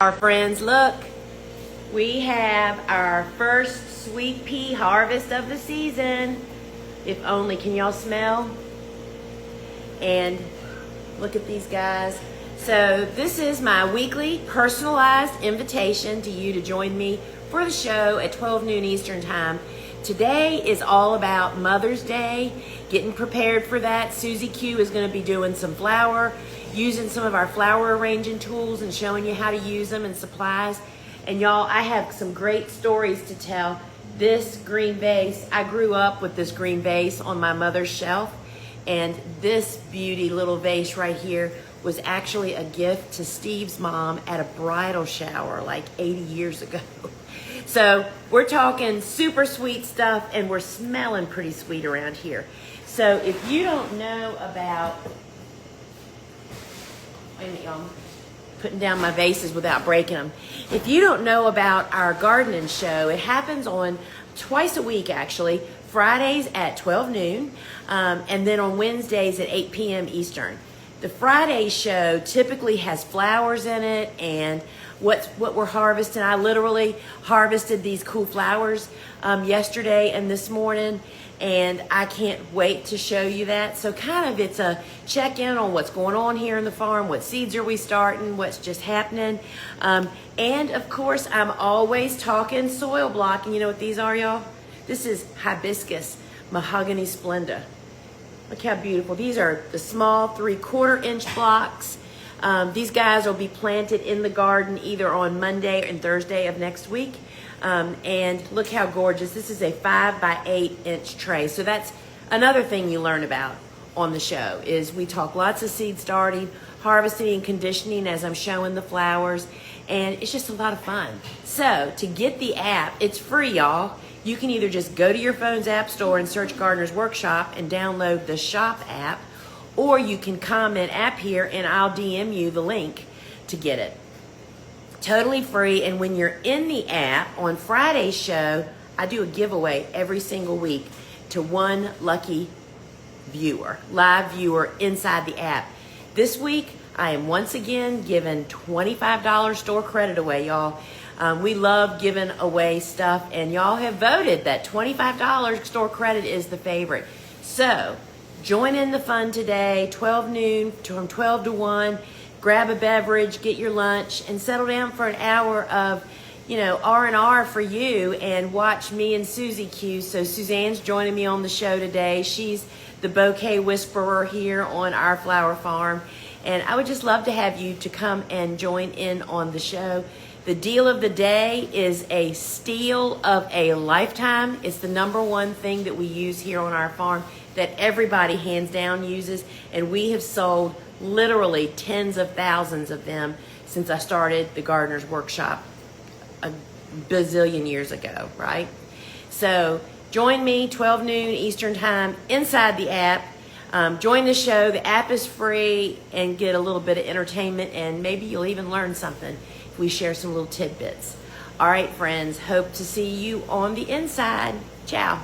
Our friends, look, we have our first sweet pea harvest of the season. If only, can y'all smell? And look at these guys. So this is my weekly personalized invitation to you to join me for the show at 12 noon Eastern time. Today is all about Mother's Day, getting prepared for that. Susie Q is going to be doing some flower, using some of our flower arranging tools and showing you how to use them and supplies. And y'all, I have some great stories to tell. This green vase, I grew up with this green vase on my mother's shelf, and this beauty little vase right here was actually a gift to Steve's mom at a bridal shower like 80 years ago. So we're talking super sweet stuff, and we're smelling pretty sweet around here. So if you don't know about, wait a minute, y'all, I'm putting down my vases without breaking them. If you don't know about our gardening show, it happens on twice a week actually, Fridays at 12 noon, and then on Wednesdays at 8 p.m. Eastern. The Friday show typically has flowers in it and what we're harvesting. I literally harvested these cool flowers yesterday and this morning, and I can't wait to show you that. So kind of it's a check-in on what's going on here in the farm, what seeds are we starting, what's just happening. And of course, I'm always talking soil blocking. You know what these are, y'all? This is hibiscus mahogany splenda. Look how beautiful. These are the small 3/4 inch blocks. These guys will be planted in the garden either on Monday and Thursday of next week. And look how gorgeous. This is a 5 by 8 inch tray. So that's another thing you learn about on the show is we talk lots of seed starting, harvesting and conditioning as I'm showing the flowers. And it's just a lot of fun. So to get the app, it's free, y'all. You can either just go to your phone's app store and search Gardener's Workshop and download the shop app, or you can comment app here and I'll DM you the link to get it. Totally free. And when you're in the app on Friday's show, I do a giveaway every single week to one lucky viewer, live viewer inside the app. This week, I am once again giving $25 store credit away, y'all. We love giving away stuff, and y'all have voted that $25 store credit is the favorite. So join in the fun today, 12 noon, from 12 to 1. Grab a beverage, get your lunch, and settle down for an hour of, R&R for you, and watch me and Susie Q. So Suzanne's joining me on the show today. She's the bouquet whisperer here on our flower farm. And I would just love to have you to come and join in on the show. The deal of the day is a steal of a lifetime. It's the #1 thing that we use here on our farm that everybody hands down uses. And we have sold literally tens of thousands of them since I started the Gardener's Workshop a bazillion years ago, right? So join me 12 noon Eastern time inside the app. Join the show. The app is free, and get a little bit of entertainment, and maybe you'll even learn something if we share some little tidbits. All right, friends, hope to see you on the inside. Ciao.